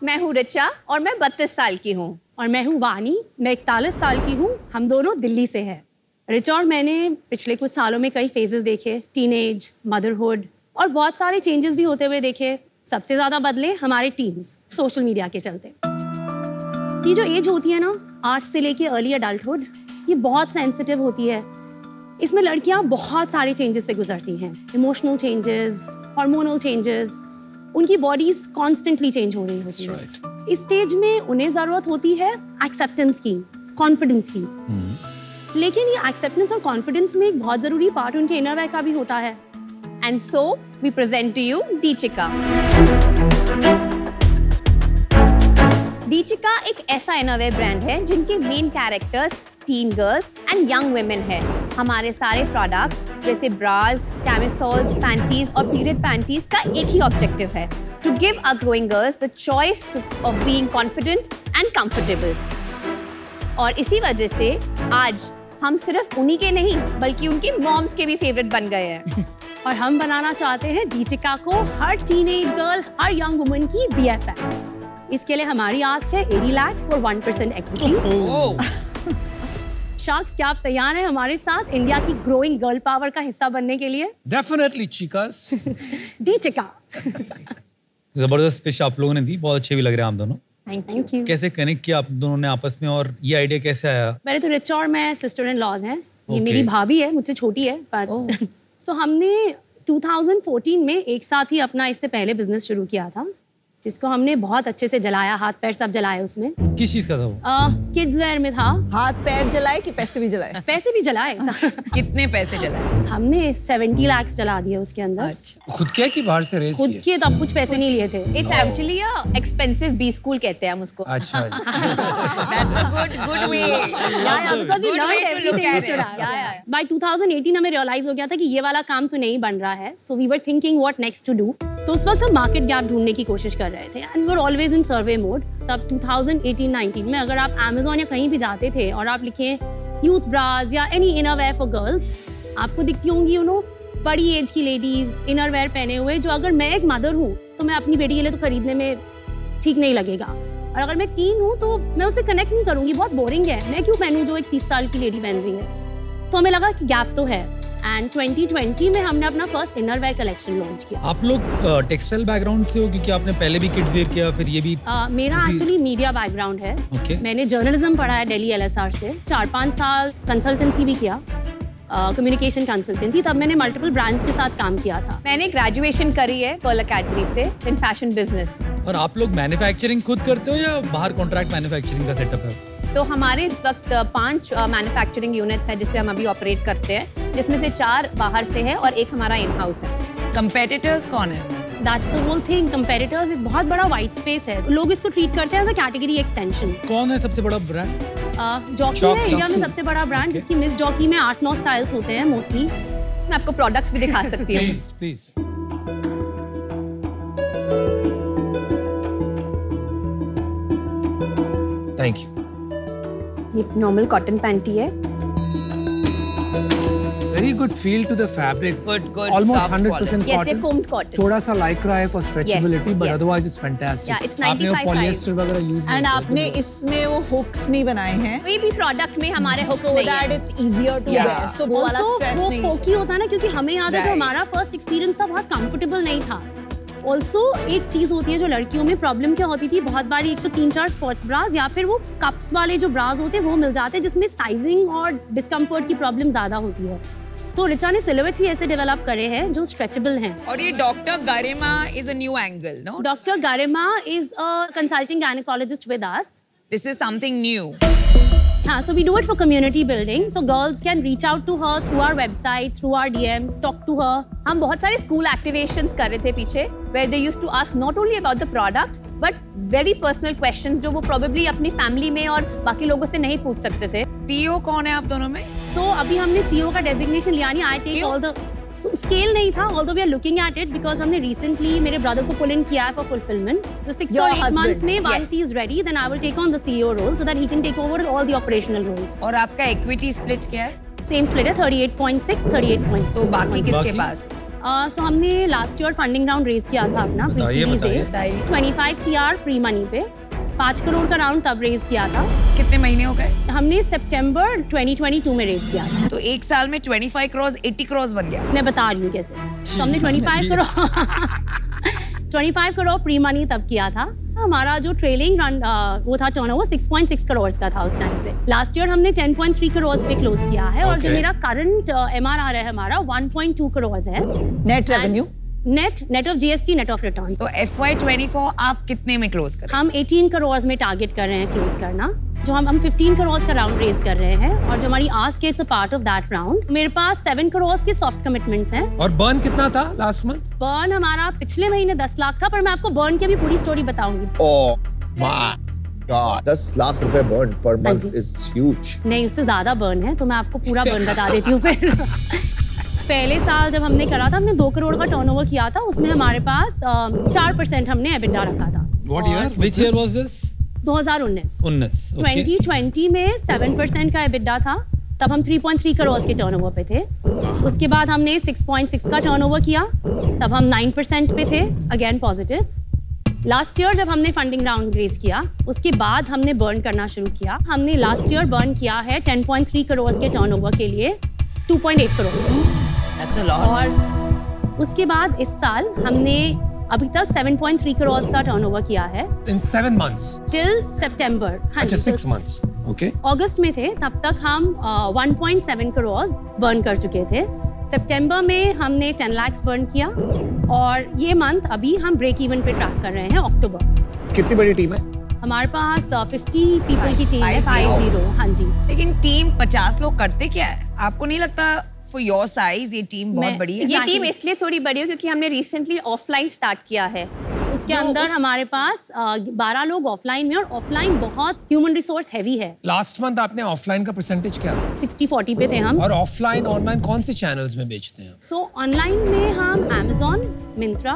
मैं हूँ रिचा और मैं 32 साल की हूँ। और मैं हूँ वानी, मैं 41 साल की हूँ। हम दोनों दिल्ली से हैं। रिचा और मैंने पिछले कुछ सालों में कई फेजेस देखे, टीनेज, मदरहुड और बहुत सारे चेंजेस भी होते हुए देखे। सबसे ज़्यादा बदले हमारे टीन्स, सोशल मीडिया के चलते। ये जो एज होती है ना, 8 से लेके अर्ली अडल्टहुड, ये बहुत सेंसिटिव होती है। इसमें लड़कियां बहुत सारे चेंजेस से गुजरती हैं। इमोशनल चेंजेस, हार्मोनल चेंजेस, उनकी बॉडीज कॉन्स्टेंटली चेंज हो रही होती है। इस स्टेज में उन्हें ज़रूरत होती है एक्सेप्टेंस की, कॉन्फिडेंस की। लेकिन ये एक्सेप्टेंस और कॉन्फिडेंस में एक बहुत ज़रूरी पार्ट उनके इनर वर्क का भी होता है। And so we present to you Deechika. Deechika एक ऐसा इनरवेयर ब्रांड है जिनके main characters teen girls and young women है। हमारे सारे प्रोडक्ट्स जैसे ब्रास, कैमिसोल्स, पैंटीज और पीरियड पैंटीज का एक ही ऑब्जेक्टिव है, to give our growing girls the choice of being confident and comfortable. और इसी वजह से आज हम सिर्फ उन्हीं के नहीं बल्कि उनकी मॉम्स के भी फेवरेट बन गए हैं। और हम बनाना चाहते हैं डीचिका को हर टीनेज गर्ल, हर यंग वुमन की BFF। इसके लिए हमारी आस्क है 80 लाख फॉर 1% इक्विटी। शार्क्स, क्या आप तैयार हैं हमारे साथ इंडिया की ग्रोइंग गर्ल पावर का हिस्सा बनने के लिए? Definitely Chicas. डीचिका। जबरदस्त फिश आप लोगों ने दी, बहुत अच्छे भी लग रहे हैं आप दोनों। Thank you. कैसे कनेक्ट किया आप दोनों ने आपस में और ये आइडिया कैसे आया? पहले तो रिचा और मैं सिस्टर इन लॉज हैं। ये मेरी भाभी है, मुझसे छोटी है। पर सो हमने 2014 में एक साथ ही अपना इससे पहले बिजनेस शुरू किया था, जिसको हमने बहुत अच्छे से जलाया, हाथ पैर सब जलाए उसमें। किस चीज का था वो? किड्स वेयर में था। हाथ पैर जलाए कि पैसे भी जलाए? पैसे भी जलाए। कितने पैसे जलाए? हमने 70 लाख जला दिए उसके अंदर। अच्छा। खुद किया कि बाहर से रेस खुद किए, तब कुछ पैसे नहीं लिए थे। It's actually expensive B school कहते हैं हम उसको। अच्छा। That's a good way. Because we learned everything. By 2018 हमें रियलाइज हो गया था कि ये वाला काम तो नहीं बन रहा है। So we were thinking what next to do. तो उस वक्त हम मार्केट गैप ढूंढने की कोशिश कर रहे थे and we were always in survey mode. तब 2018-19 में अगर आप Amazon या कहीं भी जाते थे और आप लिखें यूथ ब्रास या एनी इनरवेयर फॉर गर्ल्स, आपको दिखती होंगी बड़ी एज की लेडीज इनरवेयर पहने हुए, जो अगर मैं एक मदर हूँ तो मैं अपनी बेटी के लिए तो खरीदने में ठीक नहीं लगेगा, और अगर मैं टीन हूँ तो मैं उससे कनेक्ट नहीं करूँगी, बहुत बोरिंग है, मैं क्यों पहनूँ जो एक 30 साल की लेडी पहन रही है। तो हमें लगा कि गैप तो है एंड 2020 में हमने अपना फर्स्ट इनरवेयर कलेक्शन लॉन्च किया। आप लोग टेक्सटाइल बैकग्राउंड से हो क्योंकि आपने पहले भी किड्स वेयर किया, फिर ये भी? मेरा एक्चुअली मीडिया बैकग्राउंड है। मैंने जर्नलिज्म पढ़ा है दिल्ली LSR से, 4-5 साल कंसल्टेंसी भी किया, कम्युनिकेशन कंसल्टेंसी। तब मैंने मल्टीपल ब्रांड्स के साथ काम किया था। मैंने ग्रेजुएशन करी है पर्ल अकेडमी से इन फैशन बिजनेस। और आप लोग मैन्युफैक्चरिंग खुद करते हो या बाहर कॉन्ट्रैक्ट मैन्युफैक्चरिंग का सेटअप है? तो हमारे इस वक्त 5 मैन्युफैक्चरिंग यूनिट्स हैं जिसपे हम अभी ऑपरेट करते हैं, जिसमें से 4 बाहर से है और 1 हमारा इन हाउस है। कंपेटिटर्स कौन है? That's the whole thing. Competitors एक बहुत बड़ा वाइट स्पेस है। लोग इसको ट्रीट करते हैं एज अ कैटेगरी एक्सटेंशन। कौन है सबसे बड़ा ब्रांड? जॉकी है इंडिया में सबसे बड़ा ब्रांड, जिसकी मिस जॉकी में 8-9 स्टाइल्स होते हैं मोस्टली। मैं आपको प्रोडक्ट्स भी दिखा सकती हूँ। प्लीज। Thank you. ये नॉर्मल कॉटन पैंटी है। Very good feel to the fabric. Good. Almost 100% Yes, cotton. combed cotton. थोड़ा सा lycra है for stretchability, but yes. otherwise it's fantastic. Yeah, it's आपने वो 95. polyester वगैरह use नहीं एंड किया। आपने इसमें वो हुक्स नहीं बनाए हैं कोई भी प्रोडक्ट में हमारे हुक्स so नहीं that है। it's easier to wear. So वो वाला Also, स्ट्रेस वो नहीं। पोकी होता है ना, क्योंकि हमें याद है जो Right. हमारा फर्स्ट एक्सपीरियंस था बहुत कंफर्टेबल नहीं था। ऑल्सो एक चीज होती है जो लड़कियों में प्रॉब्लम क्या होती थी, बहुत बार एक तो 3-4 स्पोर्ट्स ब्रास या फिर वो कप्स वाले जो ब्रास होते हैं वो मिल जाते हैं, जिसमें साइजिंग और डिस्कम्फर्ट की प्रॉब्लम ज्यादा होती है। तो रिचा ने सिलुएट्स ही ऐसे डेवलप करे हैं जो स्ट्रेचेबल हैं। और ये doctor Garima is a new angle, no? Doctor Garima is a consulting gynaecologist with us. This is something new. हाँ, so we do it for community building, so girls can reach out to her through our website, through our DMs, talk to her. हम बहुत सारे school एक्टिवेशंस कर रहे थे पीछे, where they used to ask not only about the product, but very personal questions जो वो probably अपनी फैमिली में और बाकी लोगों से नहीं पूछ सकते थे। CEO कौन है आप दोनों में? So अभी हमने CEO का डेजिग्नेशन लिया नहीं, I take all the scale नहीं था, although we are looking at it because हमने recently मेरे ब्रदर को पुल इन किया है for fulfillment. So 6 or 8 months में once he is ready, then I will take on the CEO role so that he can take over all the operational roles. और आपका equity split क्या है? Same split है, 38.6, 38.6. तो बाकी किसके पास? सो हमने last year funding round raise किया था अपना pre series A 25 CR pre money पे 5 करोड़ का राउंड तब रेज किया था। कितने महीने हो गए? हमने सितंबर 2022 में रेज किया था। तो एक साल में 25 करोड़ 80 करोड़ बन गया। मैं बता रही हूँ कैसे। तो हमने 25 करोड़ प्री मनी तब किया था। हमारा जो ट्रेलिंग रन वो था टर्नओवर 6.6 करोड़ का था उस टाइम पे। लास्ट ईयर हमने 10.3 करोड़ पे क्लोज किया है और जो मेरा करंट MRR है हमारा 1.2 करोड़ है। Net revenue? Net of GST, net of return. तो FY24 आप कितने में क्लोज कर? हम 18 करोड़ में टारगेट कर रहे हैं क्लोज करना। जो हम 15 करोड़ का राउंड रेज कर रहे हैं और जो हमारी ask it's a part of that round. मेरे पास 7 करोड़ के सॉफ्ट कमिटमेंट्स हैं। और बर्न कितना था लास्ट मंथ? बर्न हमारा पिछले महीने 10 लाख था, पर मैं आपको बर्न की भी पूरी स्टोरी बताऊंगी। ओह माय गॉड, 10 लाख रुपए burn per month is huge. नहीं, उससे ज्यादा बर्न है, तो मैं आपको पूरा बर्न बता देती हूँ फिर। पहले साल जब हमने करा था, हमने 2 करोड़ का टर्नओवर किया था। उसमें हमारे पास 4% हमने एबिटा रखा था। What year? Which year was this? 2019। 19। 2020 में 7% का एबिटा था। तब हम 3.3 करोड़ के टर्नओवर पे थे। उसके बाद हमने 6.6 का टर्नओवर किया, तब हम 9% पे थे, अगेन पॉजिटिव। लास्ट ईयर जब हमने फंडिंग राउंड रेज किया, उसके बाद हमने बर्न करना शुरू किया। हमने लास्ट ईयर बर्न किया है 10.3 करोड़ के टर्नओवर के लिए 2.8 करोड़। That's a lot. और उसके बाद इस साल हमने अभी तक 7.3 करोड़ का टर्नओवर किया है। In 7 months. टिल सितंबर। अच्छा 6 months. Okay. अगस्त में थे, तब तक हम 1.7 करोड़ बर्न कर चुके थे। सितंबर में हमने 10 लाख बर्न किया और ये मंथ अभी हम ब्रेक इवन पे ट्रैक कर रहे हैं अक्टूबर। कितनी बड़ी टीम है? हमारे पास 50 पीपल की टीम है। 50। हाँ जी। लेकिन टीम 50 लोग करते क्या है? आपको नहीं लगता फॉर योर साइज ये टीम बहुत बड़ी है? ये टीम इसलिए थोड़ी बड़ी है क्योंकि हमने रिसेंटली ऑफलाइन स्टार्ट किया है। उसके अंदर हमारे पास 12 लोग ऑफलाइन में, और ऑफलाइन बहुत ह्यूमन रिसोर्स हैवी है। लास्ट मंथ आपने ऑफलाइन का परसेंटेज क्या था? 60-40 पे थे हम। और ऑफलाइन ऑनलाइन कौन से चैनल्स में बेचते हैं? सो ऑनलाइन में हम Amazon, मिंत्रा,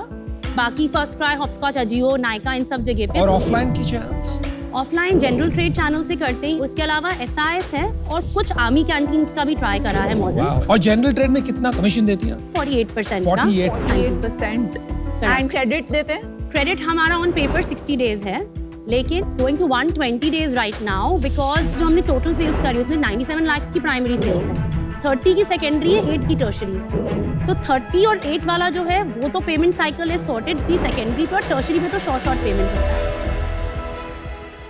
बाकी FirstCry, Hopscotch, Ajio, Nykaa, इन सब जगह पे। और ऑफलाइन की channels? Offline general trade channel से करते हैं। उसके अलावा SIS है और कुछ आर्मी कैंटीन्स का भी ट्राई करा है मॉडल। और जनरल ट्रेड में कितना कमीशन देती हैं? 48% का। 48%। एंड क्रेडिट देते हैं? क्रेडिट हमारा ऑन पेपर 60 डेज है, लेकिन going to 120 days right now, because जो हमने टोटल सेल्स करी उसमें 97 लाख की प्राइमरी सेल्स है, 30 की सेकेंडरी है, 8 की टर्शरी है। तो 30 और 8 वाला जो है वो तो पेमेंट साइकिल इज सॉर्टेड की सेकेंडरी पे, और टर्शरी पे तो शॉर्ट पेमेंट होता है।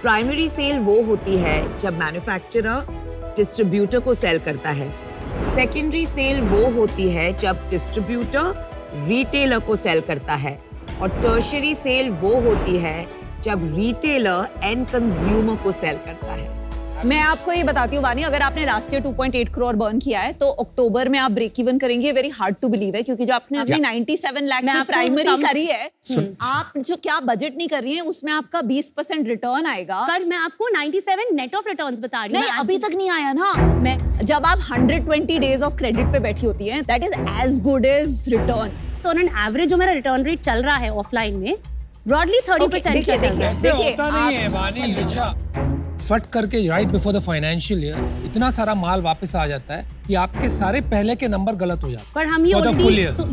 प्राइमरी सेल वो होती है जब मैन्युफैक्चरर डिस्ट्रीब्यूटर को सेल करता है। सेकेंडरी सेल वो होती है जब डिस्ट्रीब्यूटर रिटेलर को सेल करता है, और टर्शरी सेल वो होती है जब रिटेलर एंड कंज्यूमर को सेल करता है। मैं आपको ये बताती हूँ वानी, अगर आपने लास्ट ईयर 2.8 करोड़ बर्न किया है तो अक्टूबर में आप ब्रेक इवन करेंगे। वेरी हार्ड टू बिलीव है, क्योंकि जो आपने अपनी 97 लाख की प्राइमरी करी है, आप जो क्या बजट नहीं कर रही है उसमें आपका 20% रिटर्न आएगा। कल मैं आपको 97 नेट ऑफ रिटर्न्स बता रही हूँ। नहीं, अभी तक नहीं आया ना। मैं जब आप 120 डेज ऑफ क्रेडिट पे बैठी होती है, that is as good as return. तो ऑन एवरेज जो मेरा रिटर्न रेट चल रहा है ऑफलाइन में ब्रॉडली 30%। ऐसे होता नहीं है वानी रिचा। फट करके right before the financial year इतना सारा माल वापस आ जाता है कि आपके सारे पहले के नंबर गलत हो जाते हैं। पर हम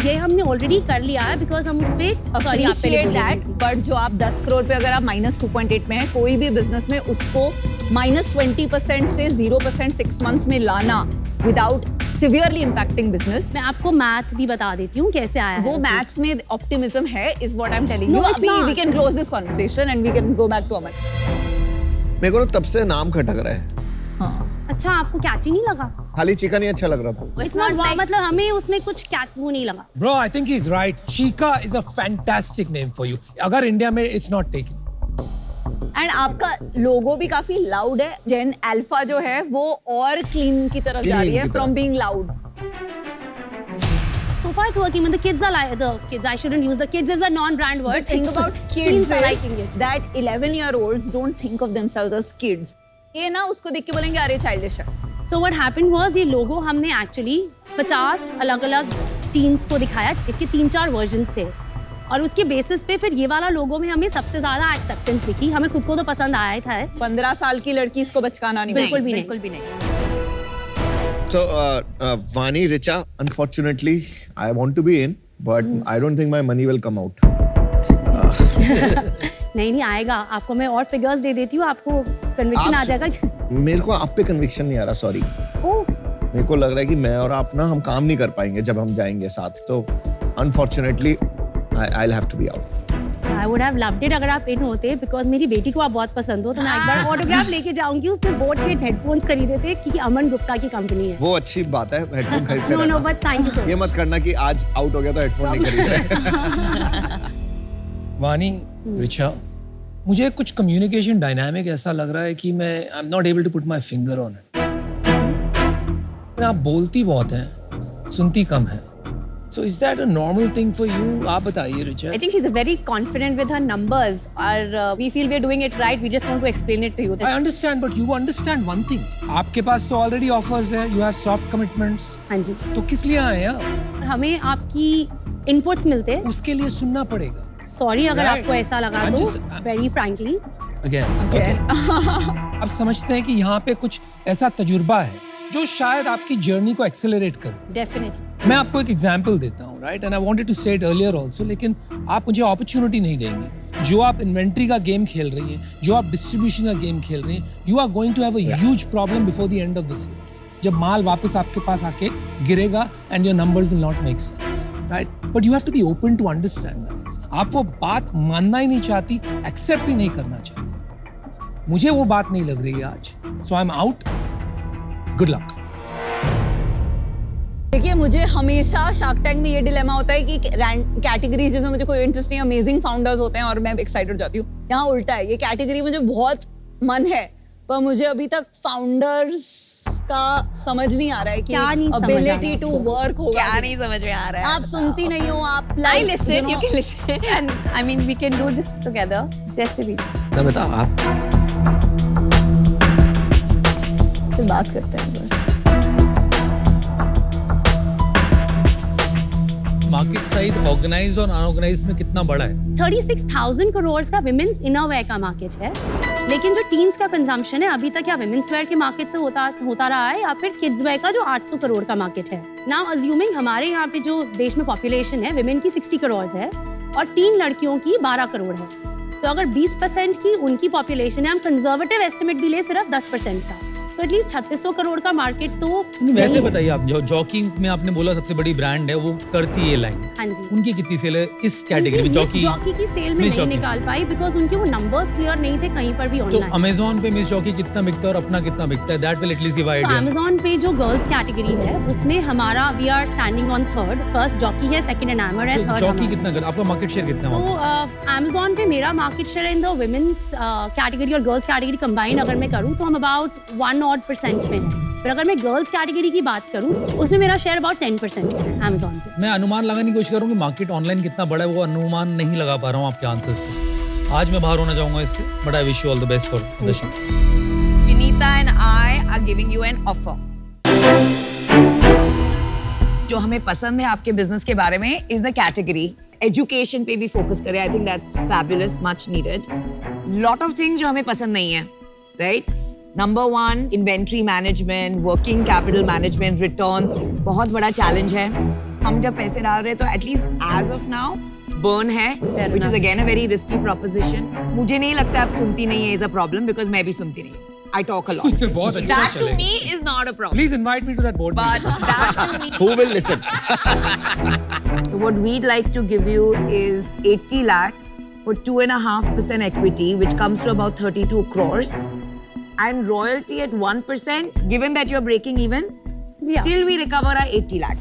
ये हमने ऑलरेडी कर लिया है, बिकॉज हम उस पे अप्रिशिएट दैट। बट जो आप 10 करोड़ पे अगर आप -2.8 में है, कोई भी बिजनेस में उसको -20% से 0% 6 मंथ्स में लाना विदाउट सिवियरली इम्पैक्टिंग बिजनेस। मैं आपको मैथ भी बता देती हूँ कैसे आया वो है। मैथ्स में ऑप्टिमिज्म है, is what I am telling you. अभी we can close this conversation and we can go back to Aman. मेरे को तब से नाम खटक रहा है। हाँ। अच्छा, आपको कैची नहीं लगा? खाली चिकन ही अच्छा लग रहा था। It's not like... मतलब हमें उसमें कुछ कैट वो नहीं लगा। Bro, I think he's right. Chica is a fantastic name for you. अगर इंडिया में it's not taken. एंड आपका लोगो भी काफी लाउड है। जेन अल्फा जो है वो और क्लीन की तरफ जा रही है from being loud. So far it's working. When the kids are like the kids, I shouldn't use the kids as a non-brand word. The thing about kids is that 11-year-olds don't think of themselves as kids. ये ना उसको देख के बोलेंगे अरे childish है। So what happened was ये लोगो हमने actually 50 अलग-अलग टीन्स को दिखाया। इसके 3-4 वर्जन्स थे, और उसके बेसिस पे फिर ये वाला लोगो में हमें सबसे ज्यादा एक्सेप्टेंस दिखी। हमें खुद को तो पसंद आया था। 15 साल की लड़की इसको बचकाना नहीं। बिल्कुल भी नहीं। So, Vani, Richa, unfortunately, I want to be in, but I don't think my money will come out. नहीं आएगा, आपको मैं और फिगर्स दे देती हूँ, आपको कन्विक्शन आ जाएगा। मेरे को आप पे कन्विक्शन नहीं आ रहा, सॉरी। मेरे को लग रहा है कि मैं और आप ना हम काम नहीं कर पाएंगे जब हम जाएंगे साथ, तो unfortunately I'll have to be out. I would have loved it अगर आप इन होते, बिकॉज मेरी बेटी को आप बहुत पसंद हो, तो मैं एक बार ऑटोग्राफ लेके जाऊंगी। उसने बोट के हेडफोन्स खरीदे थे क्योंकि अमन गुप्ता की कंपनी है। वो अच्छी बात है, हेडफोन खरीदते रहना। No, but thank you so much. ये मत करना कि आज आउट हो गया तो हेडफोन नहीं खरीद रहे। वानी, रिचा, मुझे कुछ कम्युनिकेशन डायनामिक ऐसा लग रहा है कि मैं I am not able to put my finger on it. आप बोलती बहुत हैं, सुनती कम है। So is that a normal thing for you? आप बताइए, Richa. I think she's very confident with her numbers, or we feel we're doing it right. We just want to explain it to you. I understand, but you understand one thing. आपके पास तो already offers है, you have soft commitments. हाँ जी। तो किस लिए आए आप? हमें आपकी इनपुट्स मिलते हैं। उसके लिए सुनना पड़ेगा। सॉरी अगर आपको ऐसा लगा तो, very frankly. Again, okay. अब समझते हैं कि यहाँ पे कुछ ऐसा तजुर्बा है जो शायद आपकी जर्नी को एक्सेलरेट करे। Definitely. मैं आपको एक एग्जांपल देता हूँ, right? And I wanted to say it earlier also, लेकिन आप मुझे अपॉर्चुनिटी नहीं देंगे। जो आप इन्वेंट्री का गेम खेल रही हैं, जो आप डिस्ट्रीब्यूशन का गेम खेल रही हैं, you are going to have a huge problem before the end of this year. जब माल वापस आपके पास आके गिरेगा and your numbers will not make sense, right? But you have to be open to understand that. आप वो बात मानना ही नहीं चाहती, एक्सेप्ट ही नहीं करना चाहती। मुझे वो बात नहीं लग रही है आज, so I am out. Good luck. देखिए, मुझे हमेशा शार्क टैंक में ये डिलेमा होता है कि कैटेगरीज जिसमें मुझे कोई इंटरेस्टिंग अमेजिंग फाउंडर्स होते हैं और मैं एक्साइटेड हो जाती हूँ। यहाँ उल्टा है, ये कैटेगरी मुझे बहुत मन है, पर मुझे अभी तक फाउंडर्स का समझ नहीं आ रहा है कि अबिलिटी टू वर्क होगा। क्या नहीं समझ में आ रहा है? आप सुनती नहीं हो, आप I listen, you can listen, and I mean we can do this together. जैसे भी। नमिता, आप से बात करते हैं बस। मार्केट साइज ऑर्गेनाइज्ड और अनऑर्गेनाइज्ड में कितना बड़ा है? 36,000 करोड़ का विमेंस इनरवेयर का मार्केट है, लेकिन जो टीन्स का कंजम्पशन है अभी तक या विमेंस वेयर के मार्केट से होता रहा है या फिर किड्स वेयर का जो 800 करोड़ का मार्केट है। नाउ अज्यूमिंग हमारे यहाँ पे जो देश में पॉपुलेशन है विमेन की 60 करोड़ है और टीन लड़कियों की 12 करोड़ है, तो अगर 20% की उनकी पॉपुलेशन है, हम कंजर्वेटिव एस्टिमेट भी ले सिर्फ 10% का, तो एटलीस्ट 3600 करोड़ का मार्केट तो वैसे बताइए आप, जॉकी में आपने बोला सबसे बड़ी ब्रांड है, वो करती है लाइन। हाँ जी। उनकी कितनी सेल है इस कैटेगरी में? जॉकी की सेल में नहीं निकाल पाई बिकॉज उनके वो नंबर्स क्लियर नहीं थे कहीं पर भी ऑनलाइन। तो अमेज़न पे मिस जॉकी कितना बिकता है और अपना कितना बिकता है? That will at least give idea. Amazon पे जो गर्ल्स कैटेगरी है उसमें हमारा we are standing on third. First Jockey है, सेकंड एनामर है, थर्ड जॉकी कितना कर, आपका मार्केट शेयर कितना है? तो अमेज़न पे मेरा market share in the women's category और गर्ल्स कैटेगरी कंबाइन अगर मैं करूँ तो हम अबाउट 1% में। पर अगर मैं गर्ल्स कैटेगरी की बात करूं उसमें मेरा शेयर अबाउट 10% है Amazon पे। मैं अनुमान लगाने की कोशिश करूंगी मार्केट ऑनलाइन कितना बड़ा है, वो अनुमान नहीं लगा पा रहा हूं आपके आंसर से। आज मैं बाहर होना चाहूंगा इससे, but I wish you all the best for the show. Vinita and I R giving you an offer. जो हमें पसंद है आपके बिजनेस के बारे में इज द कैटेगरी। एजुकेशन पे भी फोकस करें, I think that's fabulous, much needed. Lot of things जो हमें पसंद नहीं है, right? Number 1 inventory management, working capital management, returns बहुत बड़ा चैलेंज है। हम जब पैसे डाल रहे हैं तो at least as of now burn है, which is again a very risky proposition. मुझे नहीं लगता आप सुनती नहीं है इज अ प्रॉब्लम, बिकॉज मैं भी सुनती नहीं हूँ। I talk a lot. बहुत अच्छा That to me is not a problem. Please invite me to that board But meeting. that to me. Who will listen? So what we'd like to give you is 80 lakh for 2.5% equity, which comes to about 32 crores. And royalty at 1%, given that you're breaking even, till we recover our 80 lakh.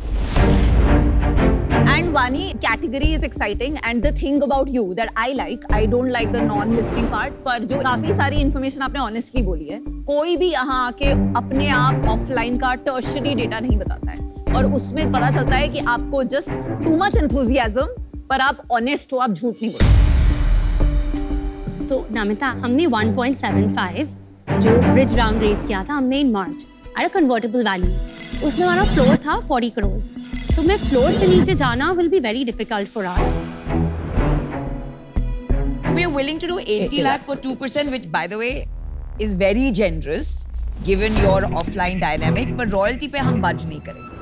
And Vani, category is exciting, and the thing about you that I don't like the non-listing part, पर जो काफी सारी information आपने honestly बोली है, कोई भी यहाँ आके अपने आप offline का tertiary data नहीं बताता है, और उसमें पता चलता है कि आपको just too much enthusiasm, पर आप honest हो, आप झूठ नहीं बोलते। So नमिता, हमने 1.75 जो ब्रिज राउंड रेस किया था हमने इन March at a convertible value, उसमें हमारा फ्लोर था 40 करोड़, तो मैं फ्लोर से नीचे जाना will be very difficult for us. We are willing to do 80 lakh for 2%, which by the way is very generous given your offline dynamics, but royalty पे हम budge नहीं करेंगे।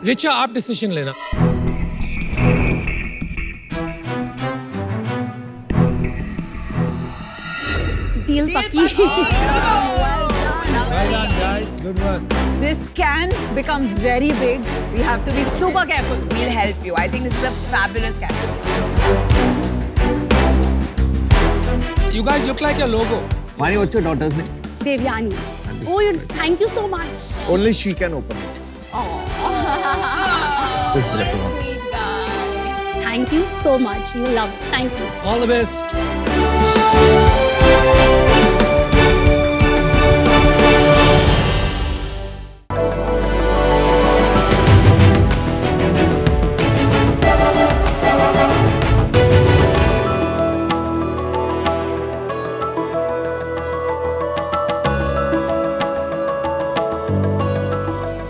रिचा आप डिसीजन लेना। डील पक्की। Well done, guys. Good work. This can become very big. We have to be super careful. We'll help you. I think this is a fabulous category. You guys look like your logo. Vani, what's your daughter's name? Devyani. Oh, thank you so much. Only she can open it. Just grab it. Sweet guy. Thank you so much. You love it. Thank you. All the best.